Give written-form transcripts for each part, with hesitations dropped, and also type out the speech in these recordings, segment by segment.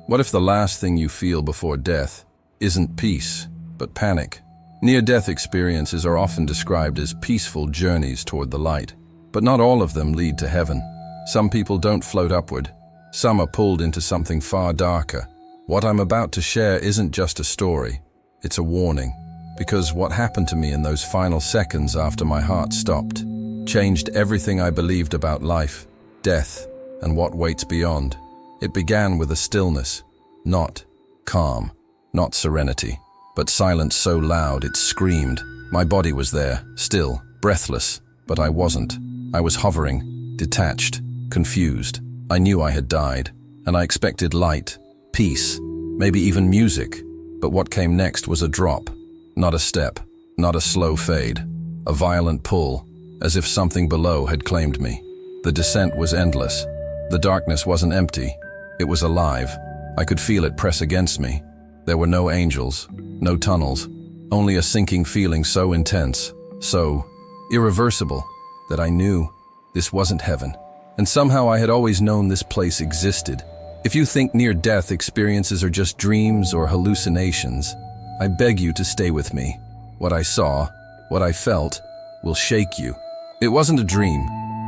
What if the last thing you feel before death isn't peace, but panic? Near-death experiences are often described as peaceful journeys toward the light, but not all of them lead to heaven. Some people don't float upward. Some are pulled into something far darker. What I'm about to share isn't just a story, it's a warning, because what happened to me in those final seconds after my heart stopped changed everything I believed about life, death, and what waits beyond. It began with a stillness, not calm, not serenity, but silence so loud it screamed. My body was there, still, breathless, but I wasn't. I was hovering, detached, confused. I knew I had died, and I expected light, peace, maybe even music. But what came next was a drop, not a step, not a slow fade, a violent pull, as if something below had claimed me. The descent was endless. The darkness wasn't empty. It was alive. I could feel it press against me. There were no angels, no tunnels, only a sinking feeling so intense, so irreversible, that I knew this wasn't heaven. And somehow I had always known this place existed. If you think near-death experiences are just dreams or hallucinations, I beg you to stay with me. What I saw, what I felt, will shake you. It wasn't a dream.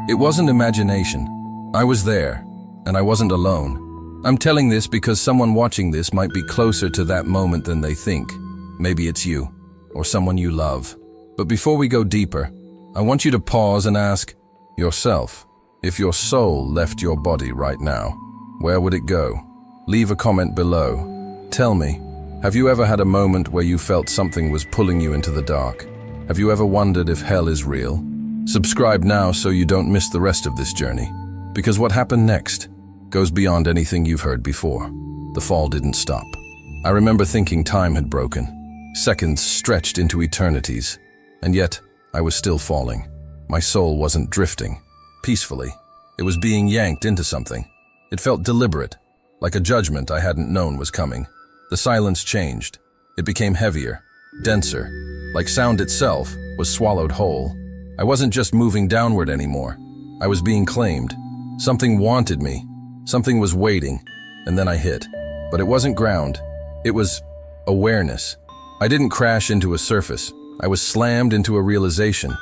It wasn't imagination. I was there, and I wasn't alone. I'm telling this because someone watching this might be closer to that moment than they think. Maybe it's you, or someone you love. But before we go deeper, I want you to pause and ask yourself, if your soul left your body right now, where would it go? Leave a comment below. Tell me, have you ever had a moment where you felt something was pulling you into the dark? Have you ever wondered if hell is real? Subscribe now so you don't miss the rest of this journey, because what happened next goes beyond anything you've heard before. The fall didn't stop. I remember thinking time had broken. Seconds stretched into eternities, and yet I was still falling. My soul wasn't drifting peacefully. It was being yanked into something. It felt deliberate, like a judgment I hadn't known was coming. The silence changed. It became heavier, denser, like sound itself was swallowed whole. I wasn't just moving downward anymore. I was being claimed. Something wanted me. Something was waiting, and then I hit. But it wasn't ground. It was awareness. I didn't crash into a surface. I was slammed into a realization.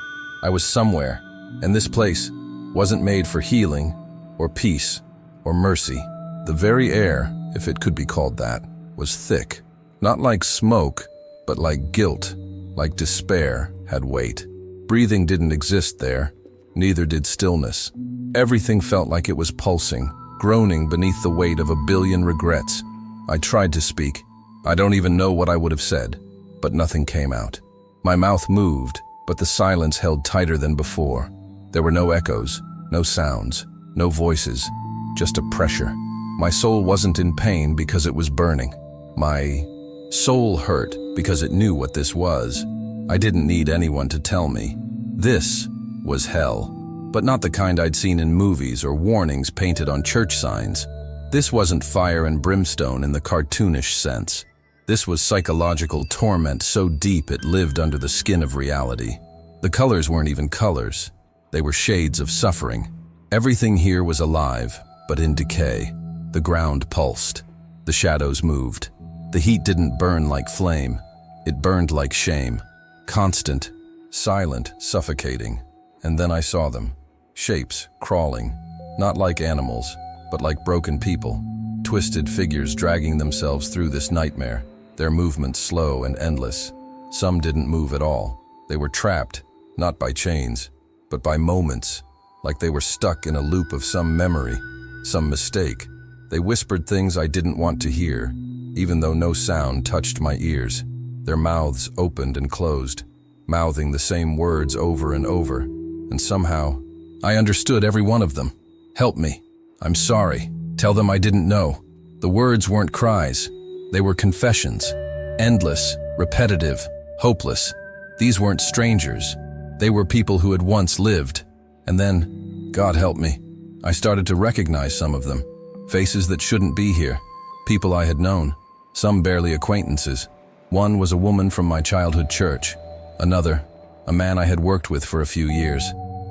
I was somewhere, and this place wasn't made for healing, or peace, or mercy. The very air, if it could be called that, was thick. Not like smoke, but like guilt, like despair had weight. Breathing didn't exist there, neither did stillness. Everything felt like it was pulsing, groaning beneath the weight of a billion regrets. I tried to speak. I don't even know what I would have said, but nothing came out. My mouth moved, but the silence held tighter than before. There were no echoes, no sounds, no voices, just a pressure. My soul wasn't in pain because it was burning. My soul hurt because it knew what this was. I didn't need anyone to tell me. This was hell, but not the kind I'd seen in movies or warnings painted on church signs. This wasn't fire and brimstone in the cartoonish sense. This was psychological torment so deep it lived under the skin of reality. The colors weren't even colors. They were shades of suffering. Everything here was alive, but in decay. The ground pulsed. The shadows moved. The heat didn't burn like flame. It burned like shame. Constant, silent, suffocating. And then I saw them. Shapes crawling. Not like animals, but like broken people. Twisted figures dragging themselves through this nightmare. Their movements slow and endless. Some didn't move at all. They were trapped, not by chains, but by moments, like they were stuck in a loop of some memory, some mistake. They whispered things I didn't want to hear, even though no sound touched my ears. Their mouths opened and closed, mouthing the same words over and over, and somehow, I understood every one of them. Help me. I'm sorry. Tell them I didn't know. The words weren't cries. They were confessions. Endless, repetitive, hopeless. These weren't strangers. They were people who had once lived. And then, God help me, I started to recognize some of them. Faces that shouldn't be here. People I had known. Some barely acquaintances. One was a woman from my childhood church. Another, a man I had worked with for a few years.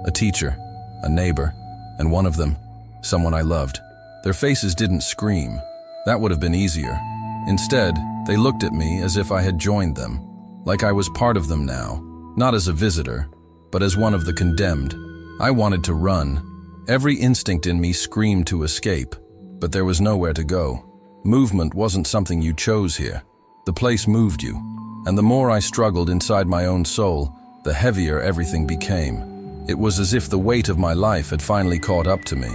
A teacher, a neighbor, and one of them, someone I loved. Their faces didn't scream. That would have been easier. Instead, they looked at me as if I had joined them, like I was part of them now, not as a visitor, but as one of the condemned. I wanted to run. Every instinct in me screamed to escape, but there was nowhere to go. Movement wasn't something you chose here. The place moved you, and the more I struggled inside my own soul, the heavier everything became. It was as if the weight of my life had finally caught up to me.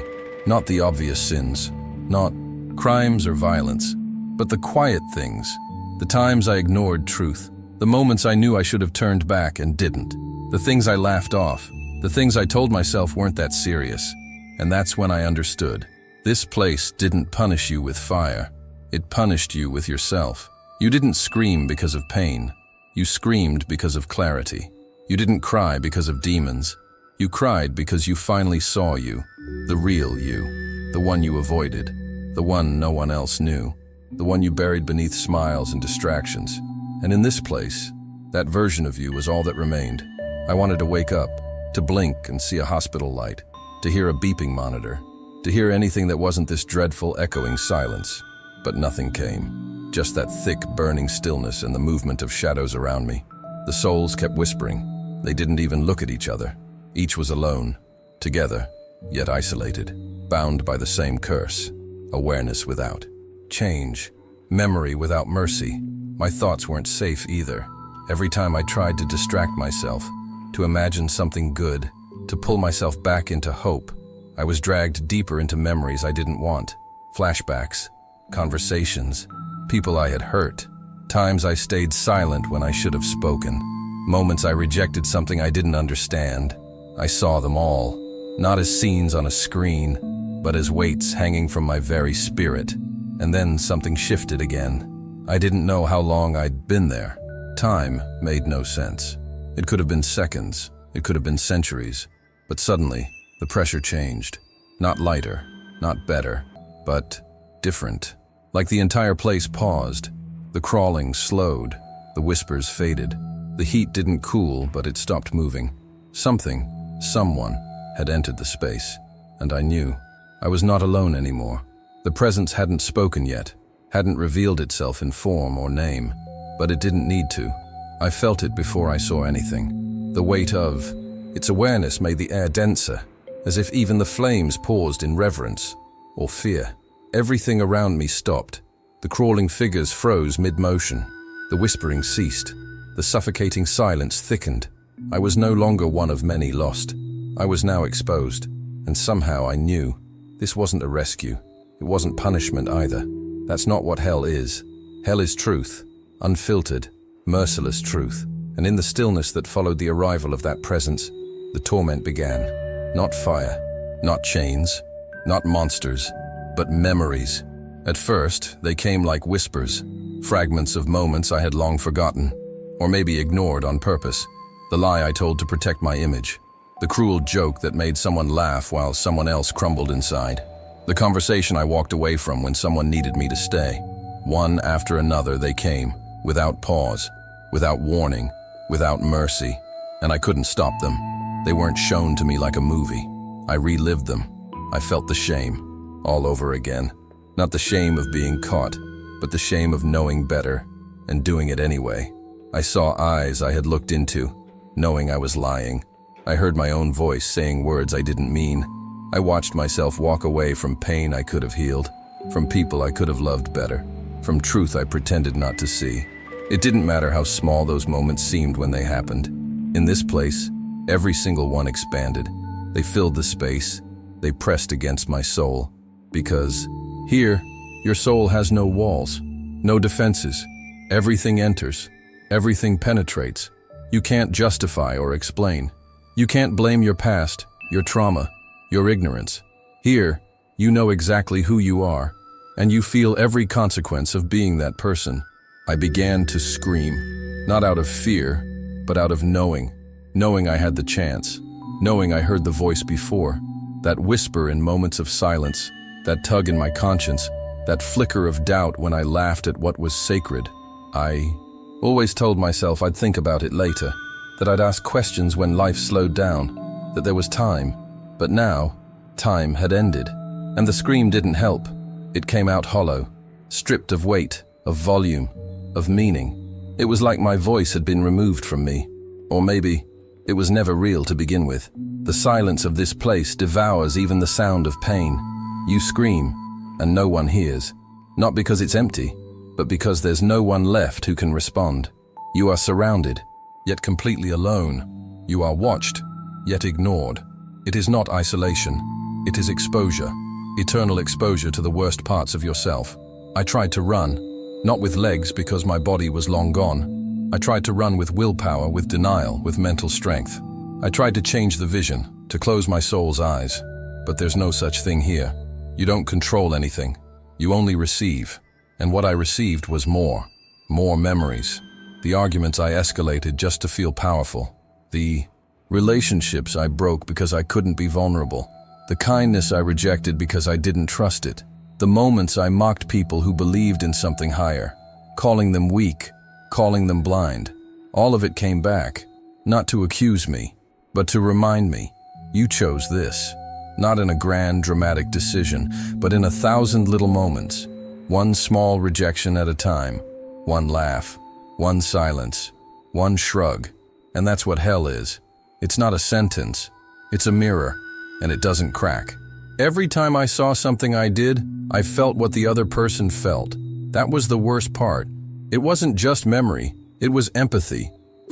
Not the obvious sins, not crimes or violence, but the quiet things, the times I ignored truth, the moments I knew I should have turned back and didn't, the things I laughed off, the things I told myself weren't that serious. And that's when I understood. This place didn't punish you with fire. It punished you with yourself. You didn't scream because of pain. You screamed because of clarity. You didn't cry because of demons. You cried because you finally saw you, the real you, the one you avoided, the one no one else knew, the one you buried beneath smiles and distractions. And in this place, that version of you was all that remained. I wanted to wake up, to blink and see a hospital light, to hear a beeping monitor, to hear anything that wasn't this dreadful echoing silence. But nothing came, just that thick burning stillness and the movement of shadows around me. The souls kept whispering. They didn't even look at each other. Each was alone, together, yet isolated, bound by the same curse. Awareness without change, memory without mercy. My thoughts weren't safe either. Every time I tried to distract myself, to imagine something good, to pull myself back into hope, I was dragged deeper into memories I didn't want. Flashbacks, conversations, people I had hurt, times I stayed silent when I should have spoken, moments I rejected something I didn't understand. I saw them all, not as scenes on a screen, but as weights hanging from my very spirit. And then something shifted again. I didn't know how long I'd been there. Time made no sense. It could have been seconds, it could have been centuries, but suddenly the pressure changed. Not lighter, not better, but different. Like the entire place paused. The crawling slowed, the whispers faded. The heat didn't cool, but it stopped moving. Something, someone, had entered the space, and I knew. I was not alone anymore. The presence hadn't spoken yet, hadn't revealed itself in form or name, but it didn't need to. I felt it before I saw anything. The weight of its awareness made the air denser, as if even the flames paused in reverence or fear. Everything around me stopped. The crawling figures froze mid-motion. The whispering ceased. The suffocating silence thickened. I was no longer one of many lost. I was now exposed, and somehow I knew. This wasn't a rescue. It wasn't punishment either. That's not what hell is. Hell is truth, unfiltered, merciless truth. And in the stillness that followed the arrival of that presence, the torment began. Not fire, not chains, not monsters, but memories. At first, they came like whispers, fragments of moments I had long forgotten, or maybe ignored on purpose. The lie I told to protect my image. The cruel joke that made someone laugh while someone else crumbled inside. The conversation I walked away from when someone needed me to stay. One after another they came, without pause, without warning, without mercy, and I couldn't stop them. They weren't shown to me like a movie. I relived them. I felt the shame, all over again. Not the shame of being caught, but the shame of knowing better and doing it anyway. I saw eyes I had looked into, knowing I was lying. I heard my own voice saying words I didn't mean. I watched myself walk away from pain I could have healed, from people I could have loved better, from truth I pretended not to see. It didn't matter how small those moments seemed when they happened. In this place, every single one expanded. They filled the space. They pressed against my soul. Because here, your soul has no walls, no defenses. Everything enters. Everything penetrates. You can't justify or explain. You can't blame your past, your trauma, your ignorance. Here, you know exactly who you are, and you feel every consequence of being that person. I began to scream, not out of fear, but out of knowing I had the chance, knowing I heard the voice before, that whisper in moments of silence, that tug in my conscience, that flicker of doubt when I laughed at what was sacred. I always told myself I'd think about it later, that I'd ask questions when life slowed down, that there was time. But now, time had ended, and the scream didn't help. It came out hollow, stripped of weight, of volume, of meaning. It was like my voice had been removed from me. Or maybe it was never real to begin with. The silence of this place devours even the sound of pain. You scream, and no one hears. Not because it's empty, but because there's no one left who can respond. You are surrounded, yet completely alone. You are watched, yet ignored. It is not isolation. It is exposure. Eternal exposure to the worst parts of yourself. I tried to run, not with legs because my body was long gone. I tried to run with willpower, with denial, with mental strength. I tried to change the vision, to close my soul's eyes. But there's no such thing here. You don't control anything. You only receive. And what I received was more memories. The arguments I escalated just to feel powerful. The relationships I broke because I couldn't be vulnerable. The kindness I rejected because I didn't trust it. The moments I mocked people who believed in something higher, calling them weak, calling them blind. All of it came back, not to accuse me, but to remind me, you chose this. Not in a grand, dramatic decision, but in 1,000 little moments. One small rejection at a time. One laugh. One silence. One shrug. And that's what hell is. It's not a sentence. It's a mirror, and it doesn't crack. Every time I saw something I did, I felt what the other person felt. That was the worst part. It wasn't just memory. It was empathy.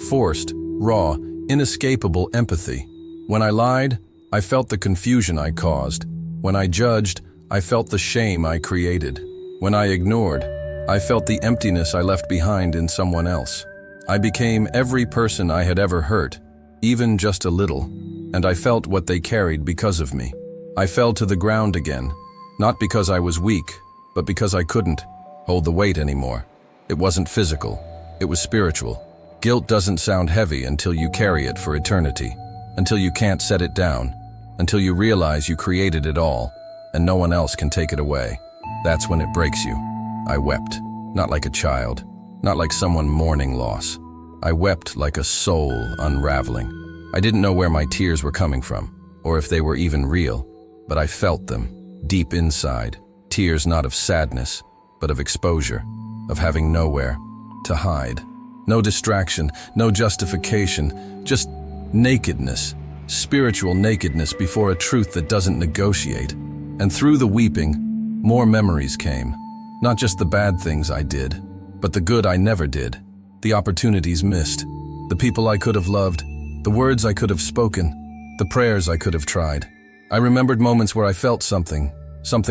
Forced, raw, inescapable empathy. When I lied, I felt the confusion I caused. When I judged, I felt the shame I created. When I ignored, I felt the emptiness I left behind in someone else. I became every person I had ever hurt, even just a little, and I felt what they carried because of me. I fell to the ground again, not because I was weak, but because I couldn't hold the weight anymore. It wasn't physical, it was spiritual. Guilt doesn't sound heavy until you carry it for eternity, until you can't set it down, until you realize you created it all, and no one else can take it away. That's when it breaks you. I wept, not like a child, not like someone mourning loss. I wept like a soul unraveling. I didn't know where my tears were coming from, or if they were even real, but I felt them, deep inside. Tears not of sadness, but of exposure, of having nowhere to hide. No distraction, no justification, just nakedness, spiritual nakedness before a truth that doesn't negotiate. And through the weeping, more memories came. Not just the bad things I did, but the good I never did, the opportunities missed, the people I could have loved, the words I could have spoken, the prayers I could have tried. I remembered moments where I felt something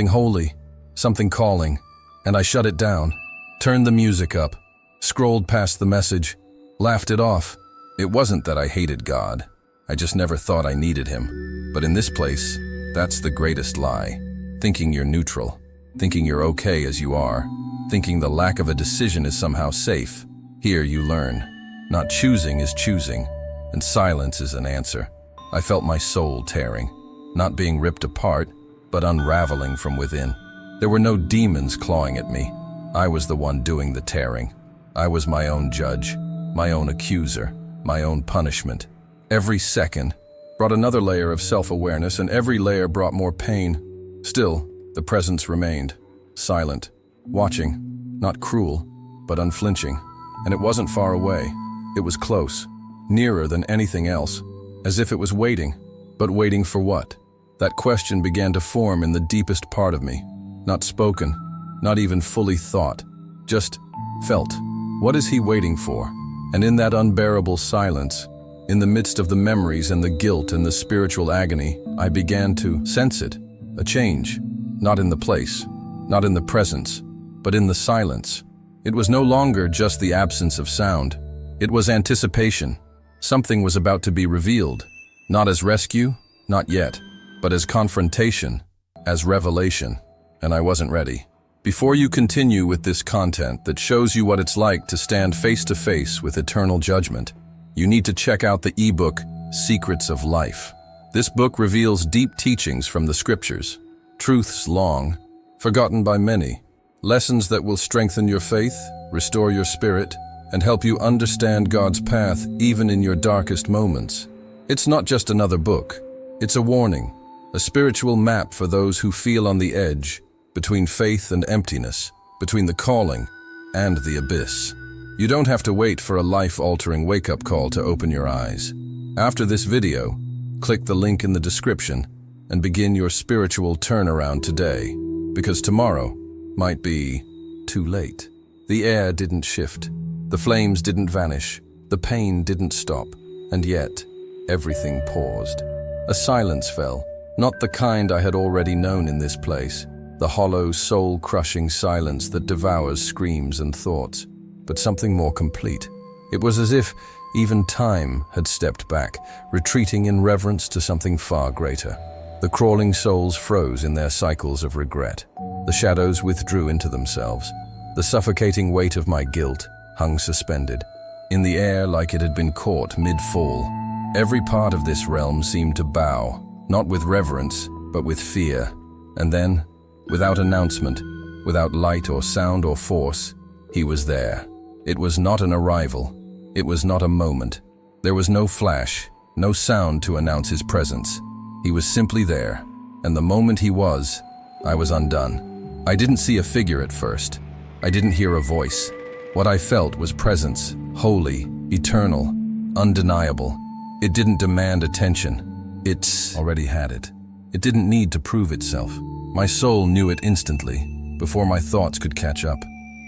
holy, something calling, and I shut it down, turned the music up, scrolled past the message, laughed it off. It wasn't that I hated God. I just never thought I needed him. But in this place, that's the greatest lie. Thinking you're neutral, thinking you're okay as you are, thinking the lack of a decision is somehow safe. Here you learn. Not choosing is choosing, and silence is an answer. I felt my soul tearing, not being ripped apart, but unraveling from within. There were no demons clawing at me. I was the one doing the tearing. I was my own judge, my own accuser, my own punishment. Every second brought another layer of self-awareness, and every layer brought more pain. Still, the presence remained, silent, watching, not cruel, but unflinching. And it wasn't far away. It was close, nearer than anything else, as if it was waiting. But waiting for what? That question began to form in the deepest part of me. Not spoken, not even fully thought, just felt. What is he waiting for? And in that unbearable silence, in the midst of the memories and the guilt and the spiritual agony, I began to sense it, a change, not in the place, not in the presence, but in the silence. It was no longer just the absence of sound. It was anticipation. Something was about to be revealed, not as rescue, not yet, but as confrontation, as revelation, and I wasn't ready. Before you continue with this content that shows you what it's like to stand face to face with eternal judgment, you need to check out the ebook, Secrets of Life. This book reveals deep teachings from the scriptures, truths long, forgotten by many, lessons that will strengthen your faith, restore your spirit, and help you understand God's path even in your darkest moments. It's not just another book. It's a warning, a spiritual map for those who feel on the edge, between faith and emptiness, between the calling and the abyss. You don't have to wait for a life-altering wake-up call to open your eyes. After this video, click the link in the description and begin your spiritual turnaround today, because tomorrow might be too late. The air didn't shift, the flames didn't vanish, the pain didn't stop, and yet everything paused. A silence fell, not the kind I had already known in this place, the hollow, soul-crushing silence that devours screams and thoughts, but something more complete. It was as if even time had stepped back, retreating in reverence to something far greater. The crawling souls froze in their cycles of regret. The shadows withdrew into themselves. The suffocating weight of my guilt hung suspended, in the air like it had been caught mid-fall. Every part of this realm seemed to bow, not with reverence, but with fear. And then, without announcement, without light or sound or force, he was there. It was not an arrival. It was not a moment. There was no flash, no sound to announce his presence. He was simply there, and the moment he was, I was undone. I didn't see a figure at first. I didn't hear a voice. What I felt was presence, holy, eternal, undeniable. It didn't demand attention. It already had it. It didn't need to prove itself. My soul knew it instantly, before my thoughts could catch up.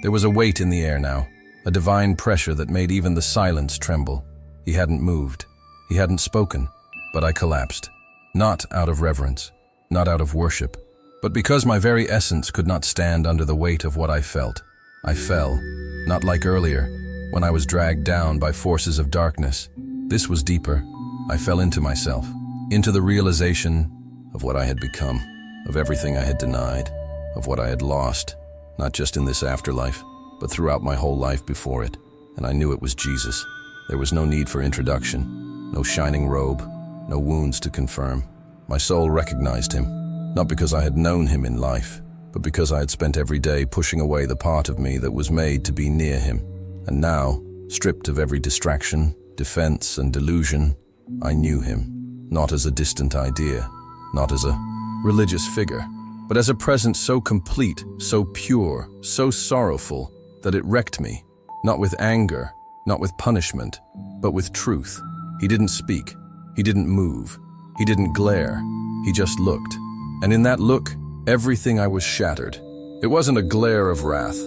There was a weight in the air now, a divine pressure that made even the silence tremble. He hadn't moved. He hadn't spoken, but I collapsed. Not out of reverence, not out of worship, but because my very essence could not stand under the weight of what I felt. I fell, not like earlier, when I was dragged down by forces of darkness. This was deeper. I fell into myself, into the realization of what I had become, of everything I had denied, of what I had lost, not just in this afterlife, but throughout my whole life before it. And I knew it was Jesus. There was no need for introduction, no shining robe, no wounds to confirm. My soul recognized him, not because I had known him in life, but because I had spent every day pushing away the part of me that was made to be near him. And now, stripped of every distraction, defense, and delusion, I knew him, not as a distant idea, not as a religious figure, but as a presence so complete, so pure, so sorrowful, that it wrecked me, not with anger, not with punishment, but with truth. He didn't speak, he didn't move, he didn't glare, he just looked. And in that look, everything I was shattered. It wasn't a glare of wrath,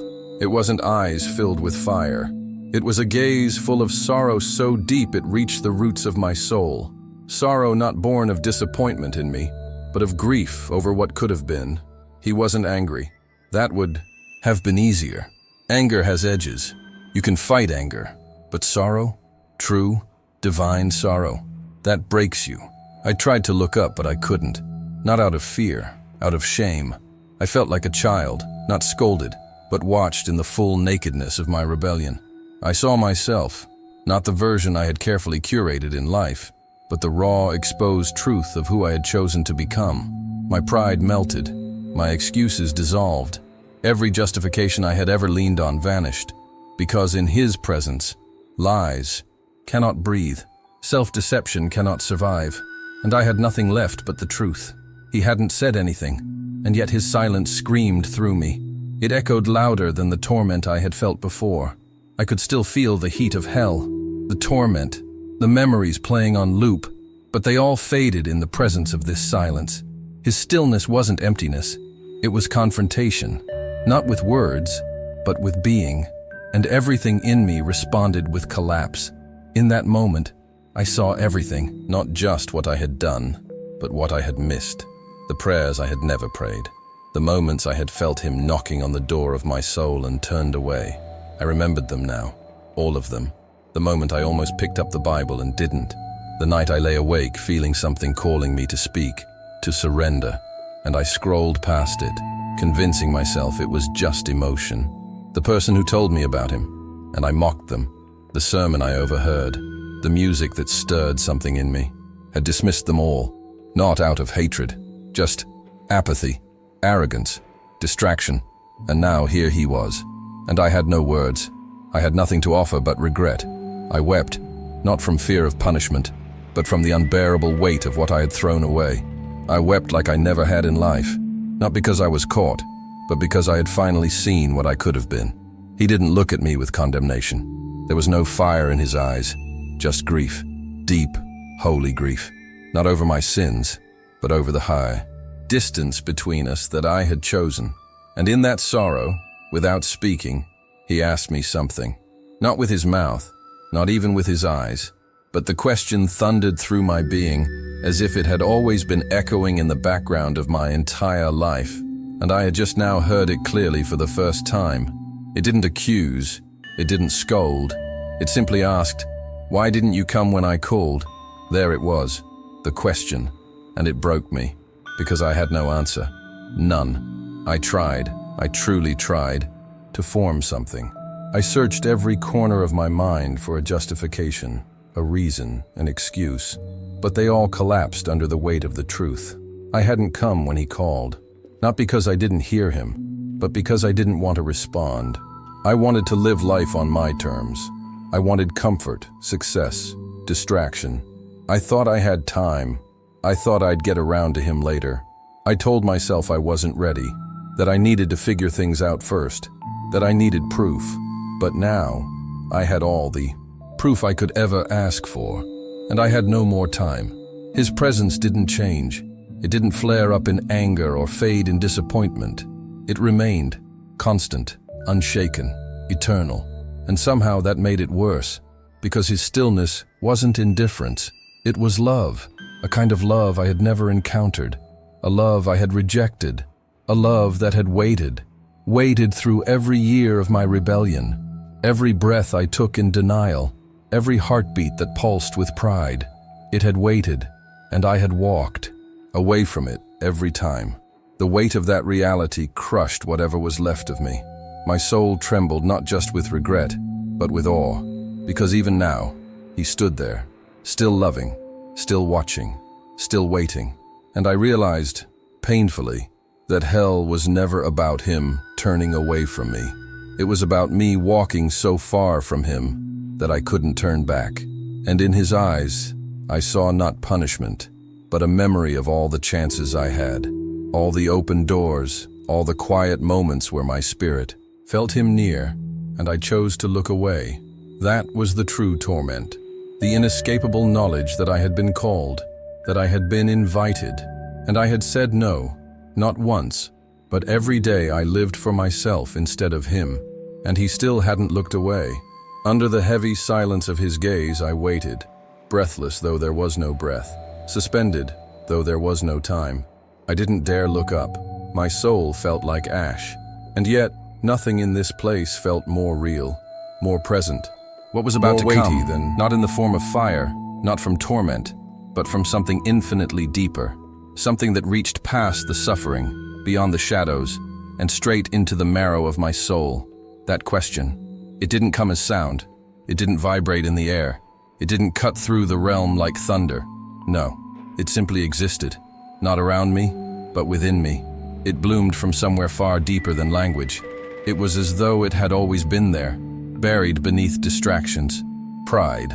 it wasn't eyes filled with fire. It was a gaze full of sorrow so deep it reached the roots of my soul. Sorrow not born of disappointment in me, but of grief over what could have been. He wasn't angry. That would have been easier. Anger has edges. You can fight anger. But sorrow, true, divine sorrow, that breaks you. I tried to look up, but I couldn't. Not out of fear, out of shame. I felt like a child, not scolded, but watched in the full nakedness of my rebellion. I saw myself, not the version I had carefully curated in life, but the raw, exposed truth of who I had chosen to become. My pride melted, my excuses dissolved. Every justification I had ever leaned on vanished, because in his presence, lies cannot breathe, self-deception cannot survive, and I had nothing left but the truth. He hadn't said anything, and yet his silence screamed through me. It echoed louder than the torment I had felt before. I could still feel the heat of hell, the torment, the memories playing on loop, but they all faded in the presence of this silence. His stillness wasn't emptiness, it was confrontation, not with words, but with being, and everything in me responded with collapse. In that moment, I saw everything, not just what I had done, but what I had missed, the prayers I had never prayed, the moments I had felt him knocking on the door of my soul and turned away. I remembered them now, all of them. The moment I almost picked up the Bible and didn't. The night I lay awake feeling something calling me to speak, to surrender, and I scrolled past it, convincing myself it was just emotion. The person who told me about him, and I mocked them. The sermon I overheard, the music that stirred something in me, had dismissed them all, not out of hatred, just apathy, arrogance, distraction, and now here he was. And I had no words. I had nothing to offer but regret. I wept, not from fear of punishment, but from the unbearable weight of what I had thrown away. I wept like I never had in life, not because I was caught, but because I had finally seen what I could have been. He didn't look at me with condemnation. There was no fire in his eyes, just grief, deep, holy grief. Not over my sins, but over the high distance between us that I had chosen. And in that sorrow, without speaking, he asked me something. Not with his mouth, not even with his eyes, but the question thundered through my being as if it had always been echoing in the background of my entire life, and I had just now heard it clearly for the first time. It didn't accuse, it didn't scold, it simply asked, "Why didn't you come when I called?" There it was, the question, and it broke me, because I had no answer. None. I truly tried, to form something. I searched every corner of my mind for a justification, a reason, an excuse, but they all collapsed under the weight of the truth. I hadn't come when he called, not because I didn't hear him, but because I didn't want to respond. I wanted to live life on my terms. I wanted comfort, success, distraction. I thought I had time. I thought I'd get around to him later. I told myself I wasn't ready, that I needed to figure things out first, that I needed proof. But now, I had all the proof I could ever ask for, and I had no more time. His presence didn't change. It didn't flare up in anger or fade in disappointment. It remained, constant, unshaken, eternal. And somehow that made it worse, because his stillness wasn't indifference. It was love, a kind of love I had never encountered, a love I had rejected, a love that had waited through every year of my rebellion, every breath I took in denial, every heartbeat that pulsed with pride. It had waited, and I had walked away from it every time. The weight of that reality crushed whatever was left of me. My soul trembled not just with regret, but with awe, because even now, he stood there, still loving, still watching, still waiting. And I realized, painfully, that hell was never about him turning away from me. It was about me walking so far from him that I couldn't turn back. And in his eyes, I saw not punishment, but a memory of all the chances I had, all the open doors, all the quiet moments where my spirit felt him near, and I chose to look away. That was the true torment, the inescapable knowledge that I had been called, that I had been invited, and I had said no, not once, but every day I lived for myself instead of him, and he still hadn't looked away. Under the heavy silence of his gaze, I waited, breathless though there was no breath, suspended though there was no time. I didn't dare look up. My soul felt like ash, and yet nothing in this place felt more real, more present. What was about to come, then, not in the form of fire, not from torment, but from something infinitely deeper, something that reached past the suffering, beyond the shadows, and straight into the marrow of my soul. That question. It didn't come as sound. It didn't vibrate in the air. It didn't cut through the realm like thunder. No, it simply existed, not around me, but within me. It bloomed from somewhere far deeper than language. It was as though it had always been there, buried beneath distractions, pride,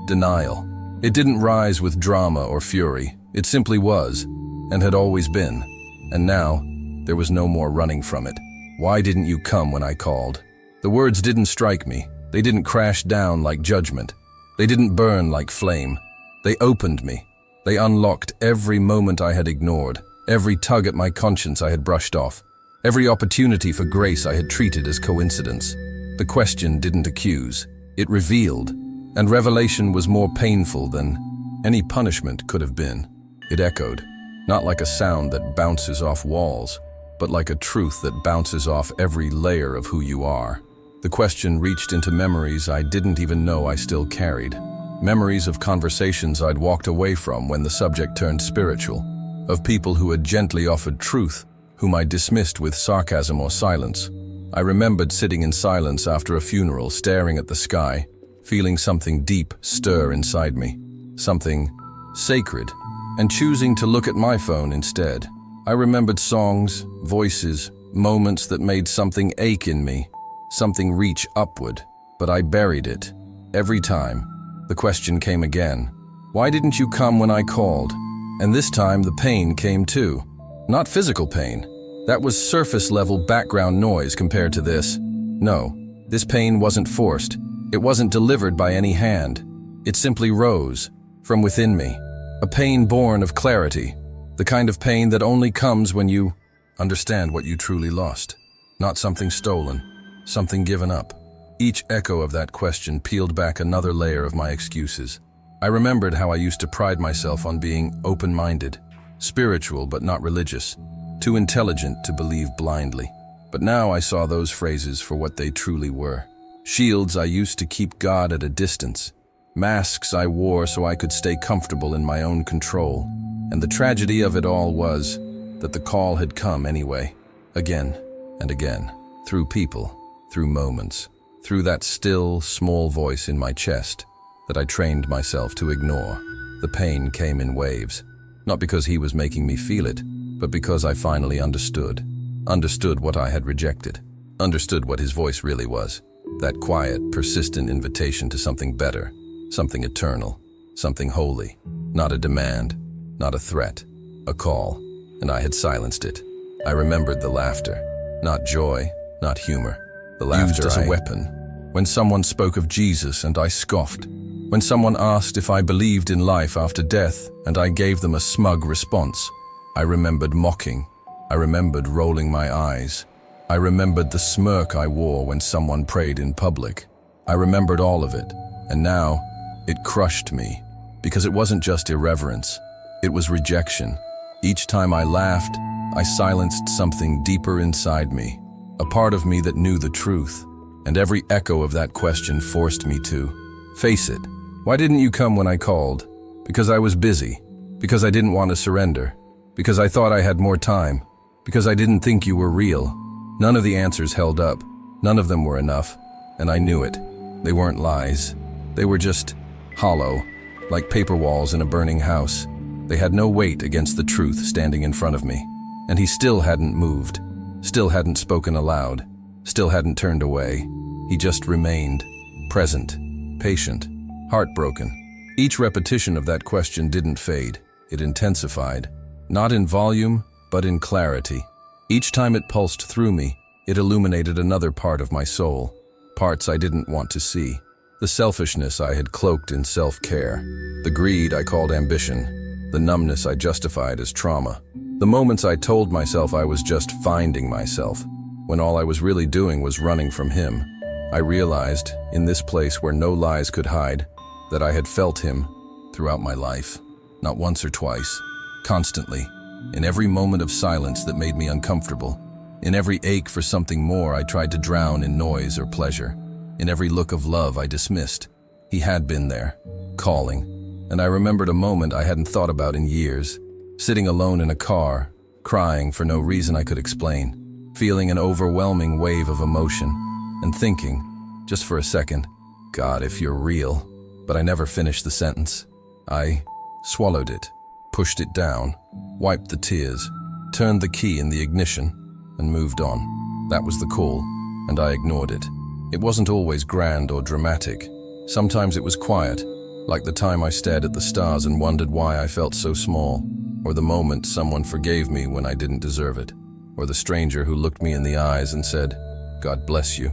denial. It didn't rise with drama or fury. It simply was, and had always been. And now, there was no more running from it. Why didn't you come when I called? The words didn't strike me. They didn't crash down like judgment. They didn't burn like flame. They opened me. They unlocked every moment I had ignored, every tug at my conscience I had brushed off, every opportunity for grace I had treated as coincidence. The question didn't accuse. It revealed, and revelation was more painful than any punishment could have been. It echoed, not like a sound that bounces off walls, but like a truth that bounces off every layer of who you are. The question reached into memories I didn't even know I still carried. Memories of conversations I'd walked away from when the subject turned spiritual, of people who had gently offered truth, whom I dismissed with sarcasm or silence. I remembered sitting in silence after a funeral, staring at the sky, feeling something deep stir inside me, something sacred, and choosing to look at my phone instead. I remembered songs, voices, moments that made something ache in me, something reach upward, but I buried it. Every time, the question came again. Why didn't you come when I called? And this time the pain came too. Not physical pain, That was surface-level background noise compared to this. No, this pain wasn't forced. It wasn't delivered by any hand. It simply rose from within me. A pain born of clarity. The kind of pain that only comes when you understand what you truly lost. Not something stolen, something given up. Each echo of that question peeled back another layer of my excuses. I remembered how I used to pride myself on being open-minded, spiritual but not religious, too intelligent to believe blindly. But now I saw those phrases for what they truly were. Shields I used to keep God at a distance. Masks I wore so I could stay comfortable in my own control. And the tragedy of it all was that the call had come anyway. Again and again. Through people, through moments, through that still, small voice in my chest that I trained myself to ignore. The pain came in waves. Not because he was making me feel it, but because I finally understood. Understood what I had rejected. Understood what his voice really was. That quiet, persistent invitation to something better. Something eternal, something holy, not a demand, not a threat, a call, and I had silenced it. I remembered the laughter, not joy, not humor, the laughter used as a weapon. When someone spoke of Jesus and I scoffed, when someone asked if I believed in life after death and I gave them a smug response, I remembered mocking, I remembered rolling my eyes, I remembered the smirk I wore when someone prayed in public. I remembered all of it, and now, it crushed me, because it wasn't just irreverence, it was rejection. Each time I laughed, I silenced something deeper inside me, a part of me that knew the truth, and every echo of that question forced me to face it. Why didn't you come when I called? Because I was busy, because I didn't want to surrender, because I thought I had more time, because I didn't think you were real. None of the answers held up, none of them were enough, and I knew it. They weren't lies, they were just hollow, like paper walls in a burning house. They had no weight against the truth standing in front of me. And he still hadn't moved, still hadn't spoken aloud, still hadn't turned away. He just remained, present, patient, heartbroken. Each repetition of that question didn't fade, it intensified. Not in volume, but in clarity. Each time it pulsed through me, it illuminated another part of my soul, parts I didn't want to see. The selfishness I had cloaked in self-care, the greed I called ambition, the numbness I justified as trauma, the moments I told myself I was just finding myself, when all I was really doing was running from him. I realized, in this place where no lies could hide, that I had felt him throughout my life, not once or twice, constantly, in every moment of silence that made me uncomfortable, in every ache for something more I tried to drown in noise or pleasure. In every look of love I dismissed, he had been there, calling, and I remembered a moment I hadn't thought about in years, sitting alone in a car, crying for no reason I could explain, feeling an overwhelming wave of emotion, and thinking, just for a second, God, if you're real. But I never finished the sentence. I swallowed it, pushed it down, wiped the tears, turned the key in the ignition, and moved on. That was the call, and I ignored it. It wasn't always grand or dramatic. Sometimes it was quiet, like the time I stared at the stars and wondered why I felt so small, or the moment someone forgave me when I didn't deserve it, or the stranger who looked me in the eyes and said, God bless you,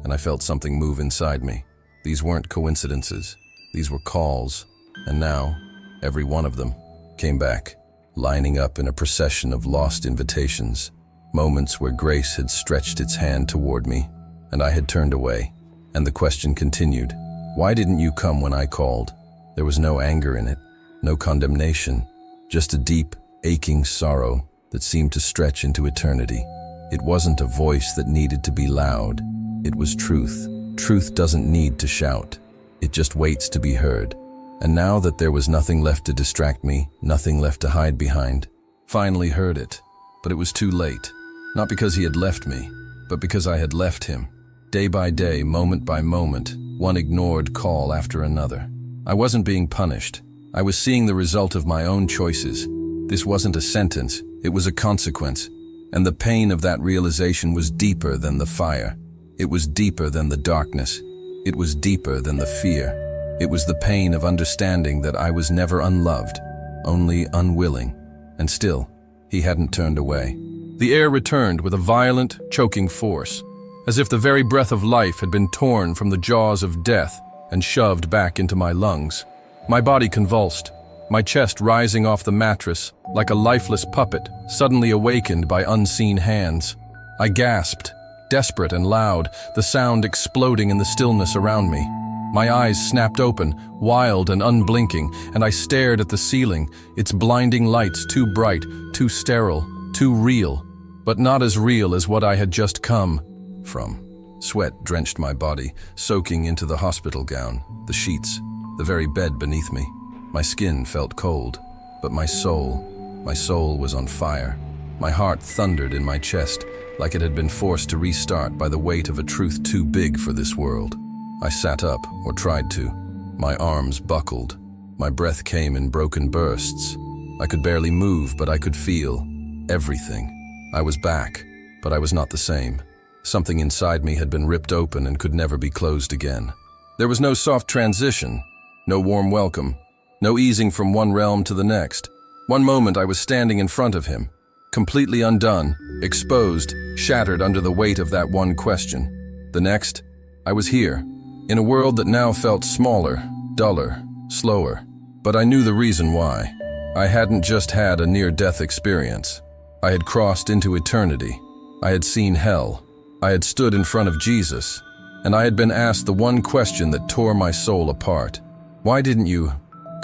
and I felt something move inside me. These weren't coincidences, these were calls, and now, every one of them came back, lining up in a procession of lost invitations, moments where grace had stretched its hand toward me, and I had turned away, and the question continued, why didn't you come when I called? There was no anger in it, no condemnation, just a deep, aching sorrow that seemed to stretch into eternity. It wasn't a voice that needed to be loud, it was truth. Truth doesn't need to shout, it just waits to be heard. And now that there was nothing left to distract me, nothing left to hide behind, finally heard it. But it was too late, not because he had left me, but because I had left him. Day by day, moment by moment, one ignored call after another. I wasn't being punished. I was seeing the result of my own choices. This wasn't a sentence, it was a consequence. And the pain of that realization was deeper than the fire. It was deeper than the darkness. It was deeper than the fear. It was the pain of understanding that I was never unloved, only unwilling. And still, he hadn't turned away. The air returned with a violent, choking force, as if the very breath of life had been torn from the jaws of death and shoved back into my lungs. My body convulsed, my chest rising off the mattress like a lifeless puppet suddenly awakened by unseen hands. I gasped, desperate and loud, the sound exploding in the stillness around me. My eyes snapped open, wild and unblinking, and I stared at the ceiling, its blinding lights too bright, too sterile, too real, but not as real as what I had just come from. Sweat drenched my body, soaking into the hospital gown, the sheets, the very bed beneath me. My skin felt cold, but my soul was on fire. My heart thundered in my chest, like it had been forced to restart by the weight of a truth too big for this world. I sat up, or tried to. My arms buckled. My breath came in broken bursts. I could barely move, but I could feel everything. I was back, but I was not the same. Something inside me had been ripped open and could never be closed again. There was no soft transition, no warm welcome, no easing from one realm to the next. One moment I was standing in front of him, completely undone, exposed, shattered under the weight of that one question. The next, I was here, in a world that now felt smaller, duller, slower. But I knew the reason why. I hadn't just had a near-death experience. I had crossed into eternity. I had seen hell. I had stood in front of Jesus, and I had been asked the one question that tore my soul apart. Why didn't you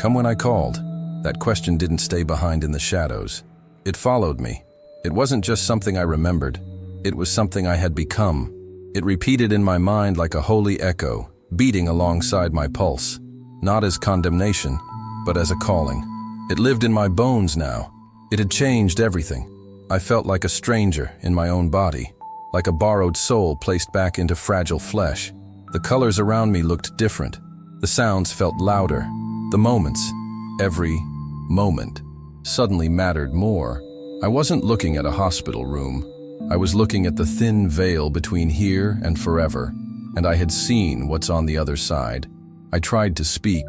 come when I called? That question didn't stay behind in the shadows. It followed me. It wasn't just something I remembered. It was something I had become. It repeated in my mind like a holy echo, beating alongside my pulse, not as condemnation, but as a calling. It lived in my bones now. It had changed everything. I felt like a stranger in my own body, like a borrowed soul placed back into fragile flesh. The colors around me looked different. The sounds felt louder. The moments, every moment, suddenly mattered more. I wasn't looking at a hospital room. I was looking at the thin veil between here and forever, and I had seen what's on the other side. I tried to speak.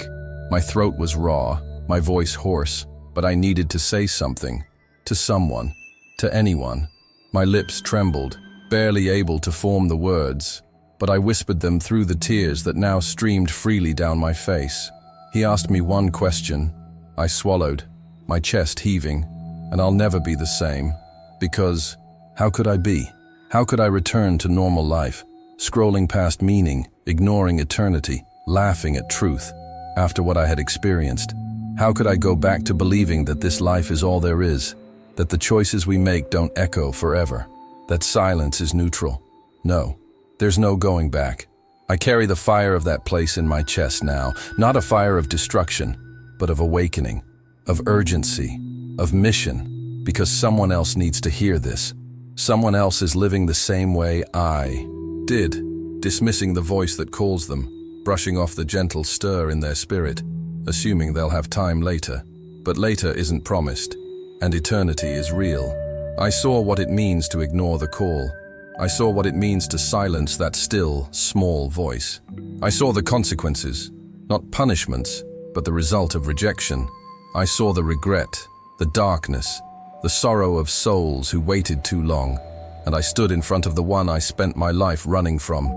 My throat was raw, my voice hoarse, but I needed to say something. To someone. To anyone. My lips trembled, barely able to form the words, but I whispered them through the tears that now streamed freely down my face. He asked me one question. I swallowed, my chest heaving, and I'll never be the same, because how could I be? How could I return to normal life, scrolling past meaning, ignoring eternity, laughing at truth, after what I had experienced? How could I go back to believing that this life is all there is, that the choices we make don't echo forever, that silence is neutral? No, there's no going back. I carry the fire of that place in my chest now, not a fire of destruction, but of awakening, of urgency, of mission, because someone else needs to hear this. Someone else is living the same way I did, dismissing the voice that calls them, brushing off the gentle stir in their spirit, assuming they'll have time later. But later isn't promised, and eternity is real. I saw what it means to ignore the call. I saw what it means to silence that still, small voice. I saw the consequences, not punishments, but the result of rejection. I saw the regret, the darkness, the sorrow of souls who waited too long, and I stood in front of the one I spent my life running from,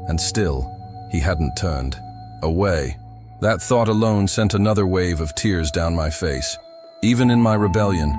and still, he hadn't turned away. That thought alone sent another wave of tears down my face. Even in my rebellion,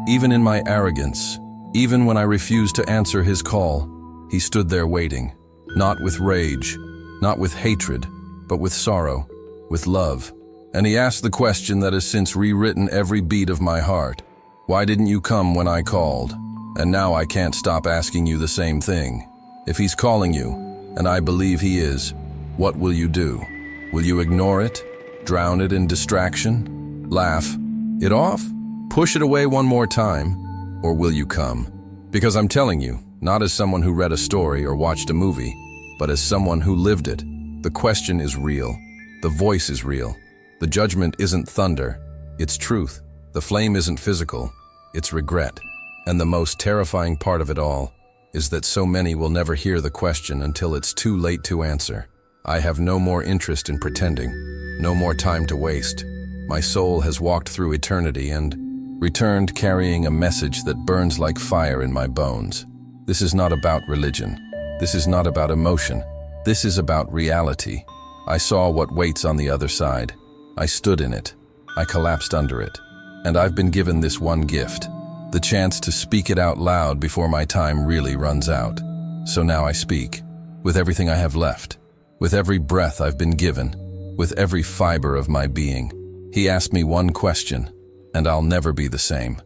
even in my arrogance, even when I refused to answer his call, he stood there waiting, not with rage, not with hatred, but with sorrow, with love. And he asked the question that has since rewritten every beat of my heart. Why didn't you come when I called? And now I can't stop asking you the same thing. If he's calling you, and I believe he is, what will you do? Will you ignore it? Drown it in distraction? Laugh it off? Push it away one more time? Or will you come? Because I'm telling you, not as someone who read a story or watched a movie, but as someone who lived it. The question is real. The voice is real. The judgment isn't thunder, it's truth. The flame isn't physical, it's regret. And the most terrifying part of it all is that so many will never hear the question until it's too late to answer. I have no more interest in pretending, no more time to waste. My soul has walked through eternity, and returned carrying a message that burns like fire in my bones. This is not about religion. This is not about emotion. This is about reality. I saw what waits on the other side. I stood in it. I collapsed under it. And I've been given this one gift, the chance to speak it out loud before my time really runs out. So now I speak, with everything I have left, with every breath I've been given, with every fiber of my being. He asked me one question, and I'll never be the same.